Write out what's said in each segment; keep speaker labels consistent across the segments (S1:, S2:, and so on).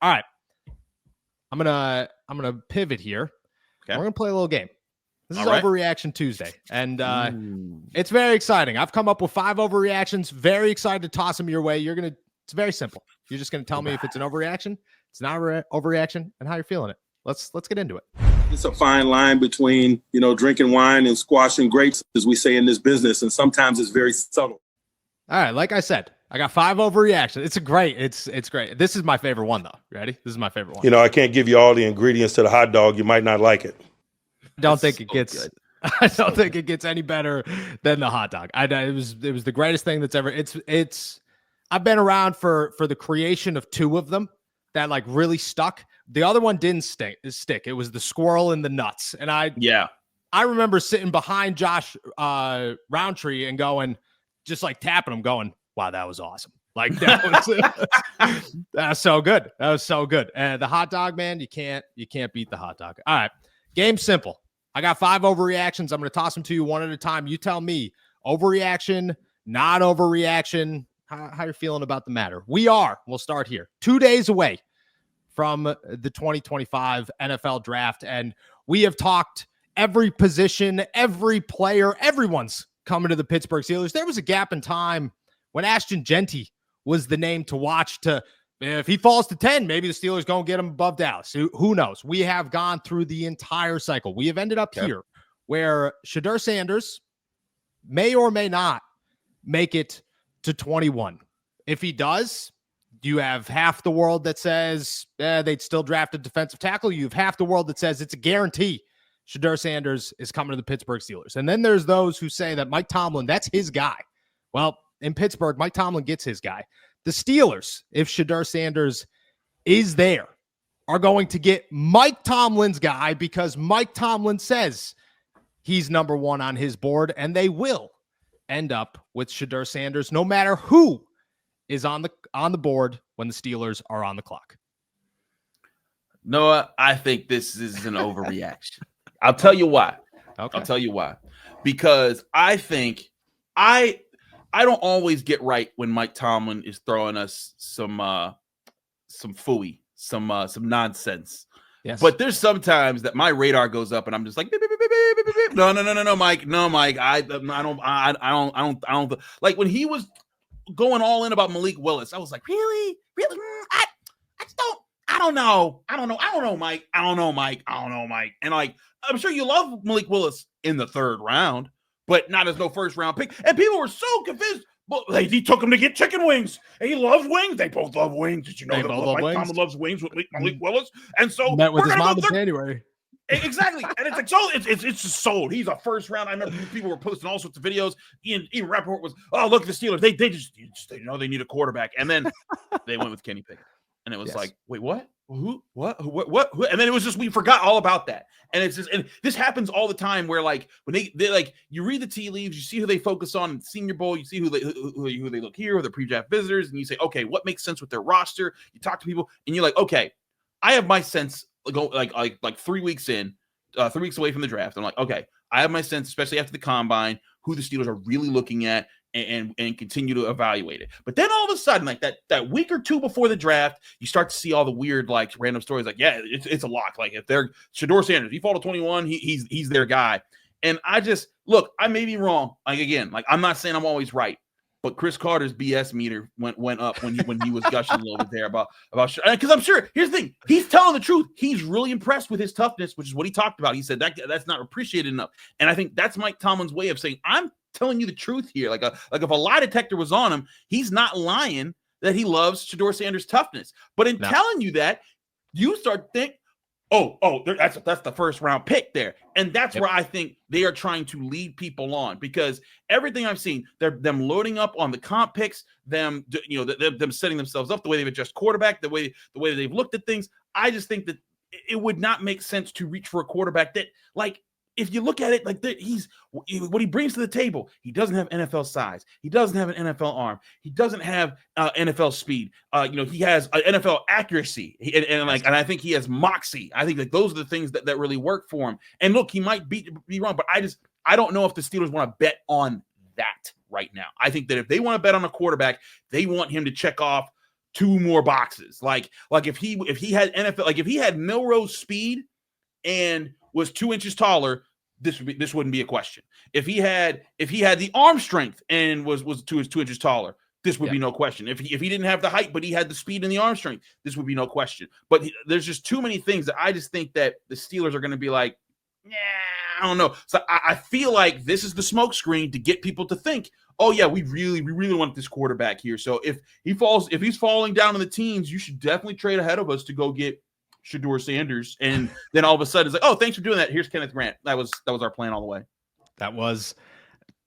S1: All right. I'm gonna pivot here.
S2: Okay.
S1: We're gonna play a little game. This is
S2: All right.
S1: Overreaction Tuesday, and it's very exciting. I've come up with 5 overreactions. Very excited to toss them your way. It's very simple. You're just gonna tell me if it's an overreaction, it's not an overreaction, and how you're feeling it. Let's get into it.
S3: It's a fine line between, drinking wine and squashing grapes, as we say in this business, and sometimes it's very subtle.
S1: All right, like I said, I got 5 overreactions. It's great. This is my favorite one, though. Ready? This is my favorite one.
S4: I can't give you all the ingredients to the hot dog. You might not like it.
S1: I don't think it gets any better than the hot dog. It was the greatest thing that's ever. I've been around for the creation of 2 of them that like really stuck. The other one didn't stick. It was the squirrel and the nuts. And I remember sitting behind Josh Roundtree and going, just like tapping him, going, "Wow, that was awesome!" Like that was so good. That was so good. And the hot dog, man, you can't beat the hot dog. All right, game simple. I got 5 overreactions. I'm going to toss them to you one at a time. You tell me overreaction, not overreaction, how you're feeling about the matter. We'll start here. 2 days away from the 2025 NFL draft, and we have talked every position, every player, everyone's coming to the Pittsburgh Steelers. There was a gap in time when Ashton Genty was the name to watch. If he falls to 10, maybe the Steelers going to get him above Dallas. Who knows? We have gone through the entire cycle. We have ended up here where Shedeur Sanders may or may not make it to 21. If he does, you have half the world that says they'd still draft a defensive tackle. You have half the world that says it's a guarantee Shedeur Sanders is coming to the Pittsburgh Steelers. And then there's those who say that Mike Tomlin, that's his guy. Well, in Pittsburgh, Mike Tomlin gets his guy. The Steelers, if Shedeur Sanders is there, are going to get Mike Tomlin's guy because Mike Tomlin says he's number 1 on his board, and they will end up with Shedeur Sanders no matter who is on the board when the Steelers are on the clock.
S2: Noah, I think this is an overreaction. I'll tell you why.
S1: Okay.
S2: I'll tell you why. Because I think I don't always get right when Mike Tomlin is throwing us some phooey, some nonsense.
S1: Yes.
S2: But there's sometimes that my radar goes up and I'm just like, beep, beep, beep, beep, beep, beep, beep. No, Mike, I don't like when he was going all in about Malik Willis. I was like, really? I don't know, Mike. And like, I'm sure you love Malik Willis in the 3rd round, but not as no 1st round pick. And people were so convinced. But he took him to get chicken wings, and he loves wings. They both love wings. Did you know that Mike Tomlin loves wings with Malik Willis? And so
S1: met with his mom in January.
S2: Exactly, and it's like so. It's just sold. He's a 1st round. I remember people were posting all sorts of videos. Ian Rappaport was, oh look, the Steelers. They just they need a quarterback, and then they went with Kenny Pickett, and it was like, wait, what? Who? What? And then it was just we forgot all about that. And it's just, and this happens all the time where like when they like you read the tea leaves, you see who they focus on in the Senior Bowl, you see who they look here, or the pre-draft visitors, and you say, okay, what makes sense with their roster? You talk to people, and you're like, okay, I have my sense. Like 3 weeks in, 3 weeks away from the draft. I'm like, okay, I have my sense, especially after the combine, who the Steelers are really looking at and continue to evaluate it. But then all of a sudden, like that week or 2 before the draft, you start to see all the weird, like random stories. Like, yeah, it's a lock. Like if they're Shedeur Sanders, he fall to 21, he's their guy. And I just look, I may be wrong. Like again, like I'm not saying I'm always right. But Chris Carter's BS meter went up when he was gushing a little bit there about because I'm sure here's the thing, he's telling the truth. He's really impressed with his toughness, which is what he talked about. He said that's not appreciated enough, and I think that's Mike Tomlin's way of saying I'm telling you the truth here. Like if a lie detector was on him, he's not lying that he loves Shedeur Sanders' toughness. But in telling you that, you start to think, that's the 1st round pick there. And that's where I think they are trying to lead people on, because everything I've seen, them loading up on the comp picks, them setting themselves up, the way they've adjusted quarterback, the way that they've looked at things. I just think that it would not make sense to reach for a quarterback that, like, if you look at it, like what he brings to the table, he doesn't have NFL size. He doesn't have an NFL arm. He doesn't have NFL speed. He has NFL accuracy, and I think he has moxie. I think that those are the things that really work for him. And look, he might be wrong, but I don't know if the Steelers want to bet on that right now. I think that if they want to bet on a quarterback, they want him to check off 2 more boxes. Like if he had NFL, like if he had Milrose speed and was 2 inches taller, this wouldn't be a question. If he had the arm strength and was 2 inches taller, this would be no question. If he didn't have the height, but he had the speed and the arm strength, this would be no question. But there's just too many things that I just think that the Steelers are going to be like, yeah, I don't know. So I feel like this is the smoke screen to get people to think, oh yeah, we really want this quarterback here. So if he's falling down in the teens, you should definitely trade ahead of us to go get Shedeur Sanders. And then all of a sudden it's like, oh, thanks for doing that. Here's Kenneth Grant. That was our plan all the way.
S1: That was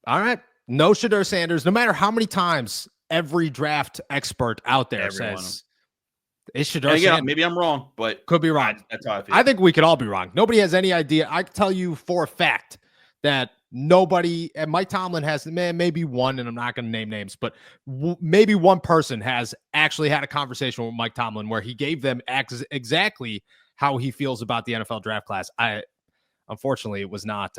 S1: all right. No Shedeur Sanders, no matter how many times every draft expert out there says it's Shedeur Sanders.
S2: Maybe I'm wrong, but
S1: could be wrong.
S2: That's how I feel.
S1: I think we could all be wrong. Nobody has any idea. I can tell you for a fact that nobody, and Mike Tomlin has, maybe one, and I'm not going to name names, but maybe one person has actually had a conversation with Mike Tomlin where he gave them exactly how he feels about the NFL draft class. Unfortunately, it was not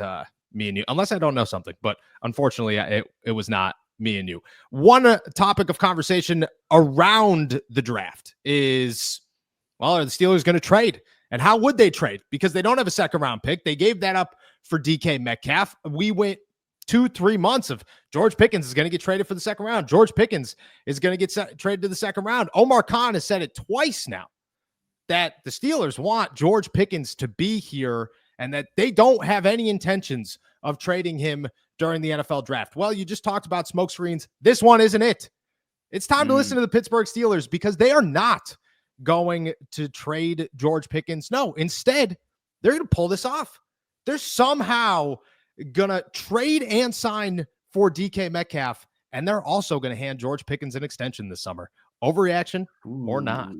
S1: me and you, unless I don't know something, but unfortunately, it was not me and you. One topic of conversation around the draft is, well, are the Steelers going to trade? And how would they trade? Because they don't have a second round pick. They gave that up for DK Metcalf. We went 2-3 months of George Pickens is going to get traded for the second round. George Pickens is going to get traded to the second round. Omar Khan has said it twice now that the Steelers want George Pickens to be here and that they don't have any intentions of trading him during the NFL draft. Well, you just talked about smoke screens. This one isn't it. It's time to listen to the Pittsburgh Steelers because they are not going to trade George Pickens. No, instead, they're going to pull this off. They're somehow going to trade and sign for DK Metcalf, and they're also going to hand George Pickens an extension this summer. Overreaction or not?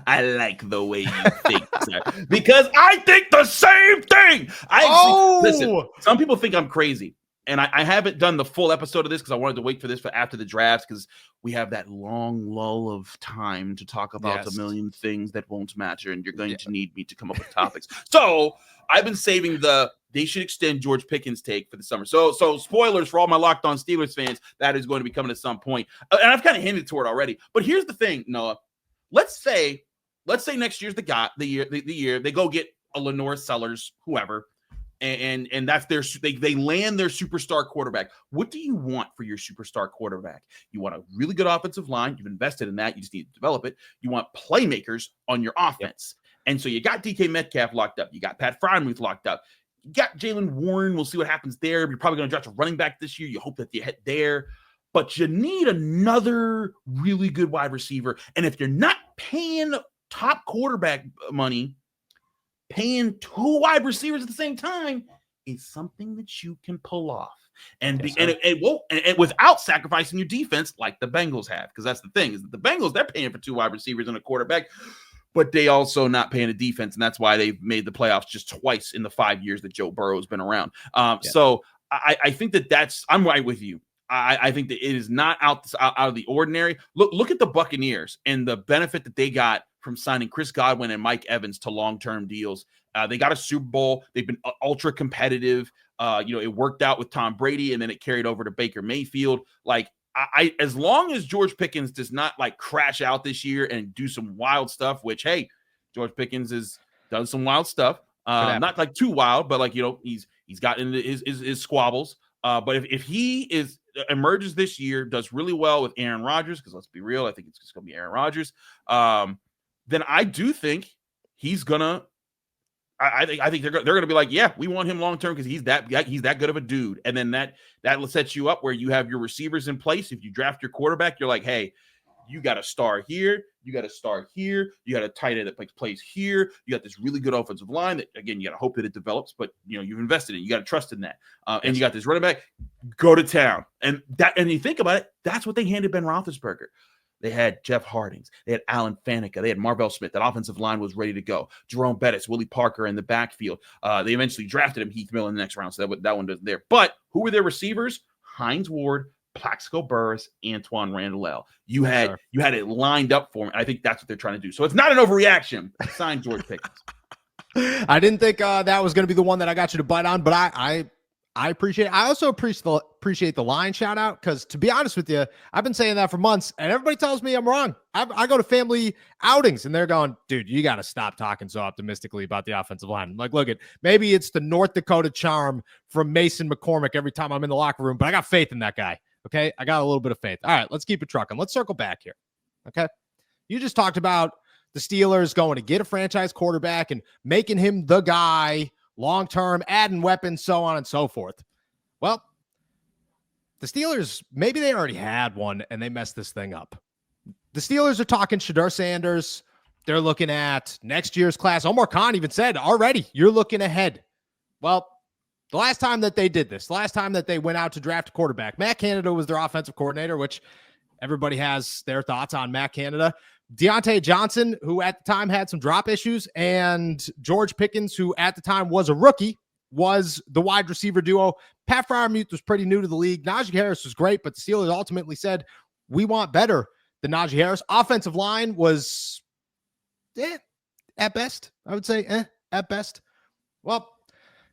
S2: I like the way you think, sir, because I think the same thing. Listen, some people think I'm crazy. And I haven't done the full episode of this because I wanted to wait for this for after the drafts because we have that long lull of time to talk about a million things that won't matter, and you're going to need me to come up with topics. So I've been saving they should extend George Pickens take for the summer. So spoilers for all my Locked On Steelers fans, that is going to be coming at some point. And I've kind of hinted toward it already. But here's the thing, Noah. Let's say next year's the year they go get a Lenore Sellers, whoever. And that's they land their superstar quarterback. What do you want for your superstar quarterback? You want a really good offensive line. You've invested in that. You just need to develop it. You want playmakers on your offense. And so you got DK Metcalf locked up. You got Pat Freiermuth locked up. You got Jalen Warren. We'll see what happens there. You're probably going to draft a running back this year. You hope that you hit there. But you need another really good wide receiver. And if you're not paying top quarterback money, paying 2 wide receivers at the same time is something that you can pull off and without sacrificing your defense like the Bengals have. Because that's the thing is that the Bengals, they're paying for 2 wide receivers and a quarterback, but they also not paying a defense. And that's why they've made the playoffs just twice in the 5 years that Joe Burrow has been around. So I think I'm right with you. I think that it is not out of the ordinary. Look at the Buccaneers and the benefit that they got from signing Chris Godwin and Mike Evans to long-term deals. They got a Super Bowl. They've been ultra competitive. It worked out with Tom Brady, and then it carried over to Baker Mayfield. Like, as long as George Pickens does not like crash out this year and do some wild stuff, which, hey, George Pickens has done some wild stuff. Not like too wild, but like, he's gotten into his squabbles. But if he emerges this year, does really well with Aaron Rodgers, because let's be real, I think it's just going to be Aaron Rodgers. Then I do think he's gonna. I think they're gonna be like, yeah, we want him long term because he's that good of a dude. And then that sets you up where you have your receivers in place. If you draft your quarterback, you're like, hey, you got a star here, you got a star here, you got a tight end that plays here, you got this really good offensive line that, again, you got to hope that it develops, but you've invested in it, you got to trust in that, and you got this running back, go to town, and you think about it, that's what they handed Ben Roethlisberger. They had Jeff Hardings. They had Alan Faneca. They had Marvell Smith. That offensive line was ready to go. Jerome Bettis, Willie Parker in the backfield. They eventually drafted him, Heath Mill, in the next round, so that one doesn't there. But who were their receivers? Hines Ward, Plaxico Burress, Antoine Randall. You had it lined up for him. I think that's what they're trying to do. So it's not an overreaction. Sign George Pickens.
S1: I didn't think that was going to be the one that I got you to bite on, but I I appreciate it. I also appreciate the line shout out because, to be honest with you, I've been saying that for months and everybody tells me I'm wrong. I go to family outings and they're going, dude, you got to stop talking so optimistically about the offensive line. I'm like, look, maybe it's the North Dakota charm from Mason McCormick every time I'm in the locker room, but I got faith in that guy. Okay. I got a little bit of faith. All right. Let's keep it trucking. Let's circle back here. Okay. You just talked about the Steelers going to get a franchise quarterback and making him the guy long-term, adding weapons, so on and so forth. Well, the Steelers, maybe they already had one and they messed this thing up. The Steelers are talking Shedeur Sanders. They're looking at next year's class. Omar Khan even said already, you're looking ahead. Well, the last time that they did this, the last time that they went out to draft a quarterback, Matt Canada was their offensive coordinator, which everybody has their thoughts on Matt Canada. Deontay Johnson, who at the time had some drop issues, and George Pickens, who at the time was a rookie, was the wide receiver duo. Pat Freiermuth was pretty new to the league. Najee Harris was great, but the Steelers ultimately said, we want better than Najee Harris. Offensive line was at best. I would say at best. Well,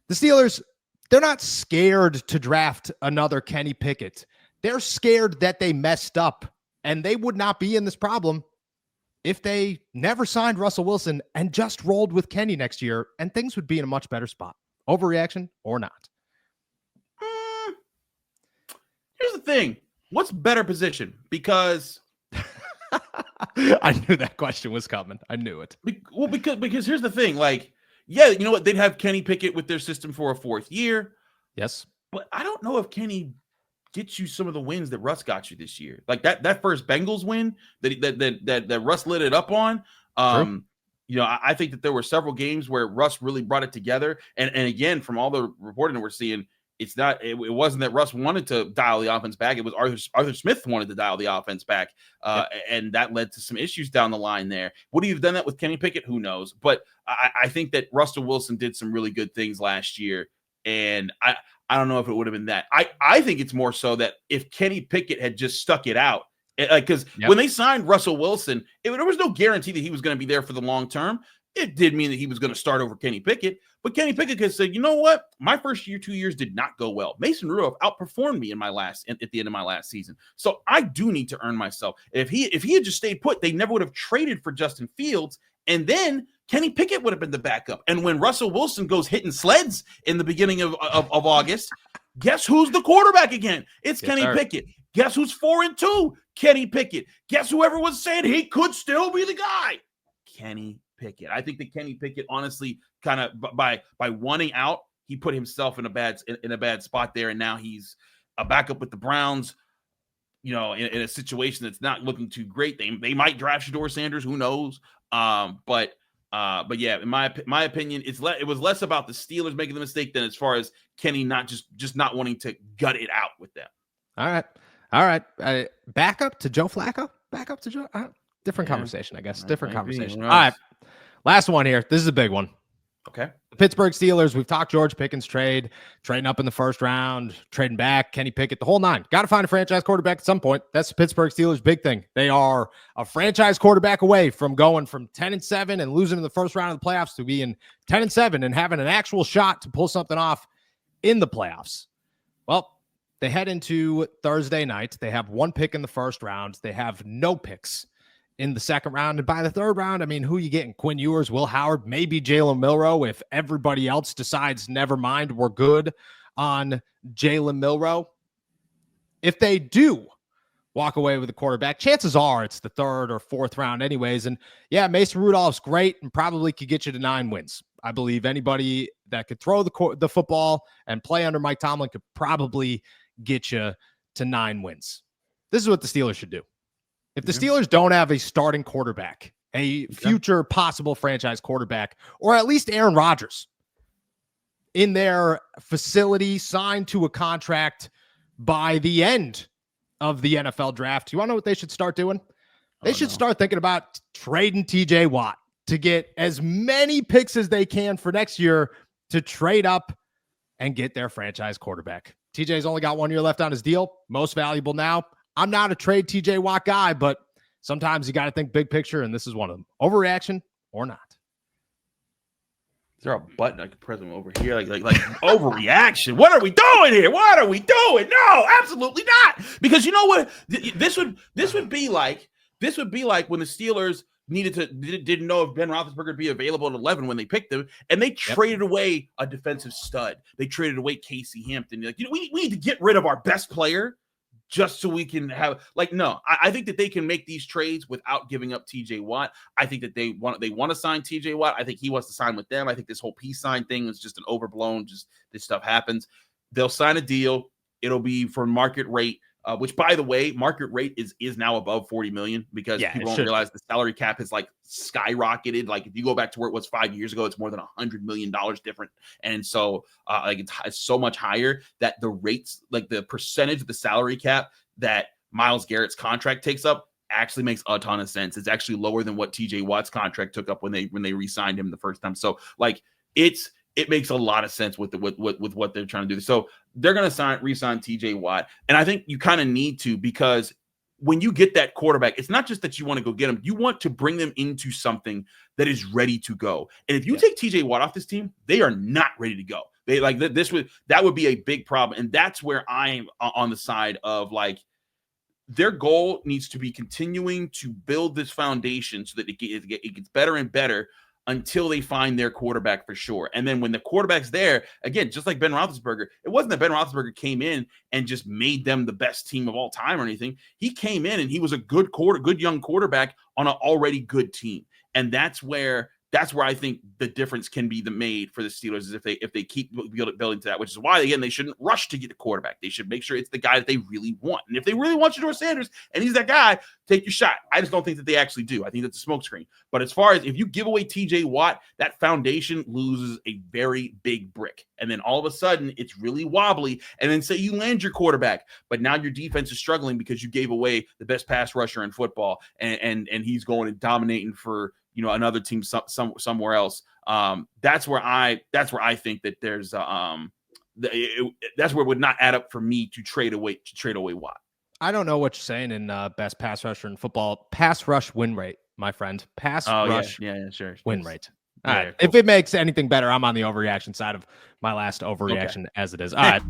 S1: the Steelers, they're not scared to draft another Kenny Pickett. They're scared that they messed up, and they would not be in this problem if they never signed Russell Wilson and just rolled with Kenny next year, and things would be in a much better spot. Overreaction or not?
S2: Here's the thing. What's better position? Because
S1: I knew that question was coming. I knew it.
S2: Well, because here's the thing. Like, yeah, you know what? They'd have Kenny Pickett with their system for a 4th year.
S1: Yes.
S2: But I don't know if Kenny gets you some of the wins that Russ got you this year. Like that first Bengals win that Russ lit it up on. You know, I think that there were several games where Russ really brought it together. And again, from all the reporting that we're seeing, it wasn't that Russ wanted to dial the offense back. It was Arthur Smith wanted to dial the offense back. And that led to some issues down the line there. Would he have done that with Kenny Pickett? Who knows? But I think that Russell Wilson did some really good things last year. And I don't know if it would have been that. I think it's more so that if Kenny Pickett had just stuck it out, because when they signed Russell Wilson, there was no guarantee that he was going to be there for the long term. It did mean that he was going to start over Kenny Pickett, but Kenny Pickett could say, you know what? My first year, 2 years did not go well. Mason Rudolph outperformed me at the end of my last season. So I do need to earn myself. If he had just stayed put, they never would have traded for Justin Fields. And then Kenny Pickett would have been the backup. And when Russell Wilson goes hitting sleds in the beginning of August, guess who's the quarterback again? It's Kenny Pickett. Guess who's 4-2? Kenny Pickett. Guess who everyone's was saying he could still be the guy? Kenny Pickett. I think that Kenny Pickett, honestly, kind of by wanting out, he put himself in a bad spot there, and now he's a backup with the Browns. You know, in a situation that's not looking too great. They might draft Shedeur Sanders. Who knows? But yeah, in my opinion, it was less about the Steelers making the mistake than as far as Kenny not just not wanting to gut it out with them.
S1: All right. Back up to Joe Flacco. Different conversation, I guess. Different conversation. All right. Last one here. This is a big one.
S2: Okay.
S1: The Pittsburgh Steelers, we've talked George Pickens trading up in the first round, trading back, Kenny Pickett, the whole nine. Got to find a franchise quarterback at some point. That's the Pittsburgh Steelers' big thing. They are a franchise quarterback away from going from 10-7 and losing in the first round of the playoffs to being 10-7 and having an actual shot to pull something off in the playoffs. Well, they head into Thursday night. They have one pick in the first round. They have no picks in the second round. And by the third round, I mean, who are you getting? Quinn Ewers, Will Howard, maybe Jalen Milroe if everybody else decides, never mind, we're good on Jalen Milroe. If they do walk away with a quarterback, chances are it's the third or fourth round anyways. And yeah, Mason Rudolph's great and probably could get you to 9 wins. I believe anybody that could throw the football and play under Mike Tomlin could probably get you to 9 wins. This is what the Steelers should do. If the Steelers don't have a starting quarterback, a future possible franchise quarterback, or at least Aaron Rodgers in their facility signed to a contract by the end of the NFL draft, you want to know what they should start doing? They should start thinking about trading TJ Watt to get as many picks as they can for next year to trade up and get their franchise quarterback. TJ's only got 1 year left on his deal. Most valuable now. I'm not a trade TJ Watt guy, but sometimes you got to think big picture, and this is one of them. Overreaction or not?
S2: there a button I can press them over here? Like overreaction. What are we doing here? What are we doing? No, absolutely not. Because you know what? This would be like when the Steelers didn't know if Ben Roethlisberger would be available at 11 when they picked him, and they traded away a defensive stud. They traded away Casey Hampton. Like, we need to get rid of our best player just so we can have no. I think that they can make these trades without giving up TJ Watt. I think that they want to sign TJ Watt. I think he wants to sign with them. I think this whole peace sign thing is just an overblown, just this stuff happens. They'll sign a deal. It'll be for market rate, which, by the way, market rate is now above 40 million because people don't realize the salary cap has skyrocketed. Like, if you go back to where it was 5 years ago, it's more than $100 million different. And so it's so much higher that the rates, like the percentage of the salary cap that Myles Garrett's contract takes up, actually makes a ton of sense. It's actually lower than what TJ Watt's contract took up when they re-signed him the first time. So it makes a lot of sense with what they're trying to do. So they're going to re-sign TJ Watt. And I think you kind of need to, because when you get that quarterback, it's not just that you want to go get them. You want to bring them into something that is ready to go. And if you take TJ Watt off this team, they are not ready to go. They that would be a big problem. And that's where I'm on the side of their goal needs to be continuing to build this foundation so that it gets better and better until they find their quarterback for sure. And then when the quarterback's there, again, just like Ben Roethlisberger, it wasn't that Ben Roethlisberger came in and just made them the best team of all time or anything. He came in and he was a good young quarterback on an already good team. And that's where I think the difference can be made for the Steelers, is if they keep building to that, which is why, again, they shouldn't rush to get a quarterback. They should make sure it's the guy that they really want. And if they really want Shedeur Sanders and he's that guy, take your shot. I just don't think that they actually do. I think that's a smokescreen. But as far as if you give away TJ Watt, that foundation loses a very big brick. And then all of a sudden it's really wobbly. And then say you land your quarterback, but now your defense is struggling because you gave away the best pass rusher in football, and he's going and dominating for another team somewhere else. That's where I think that there's that's where it would not add up for me to trade away Watt.
S1: I don't know what you're saying in best pass rusher in football. Pass rush win rate, my friend. Rush
S2: sure.
S1: win rate.
S2: All
S1: right.
S2: Cool.
S1: If it makes anything better, I'm on the overreaction side of my last overreaction as it is. All right.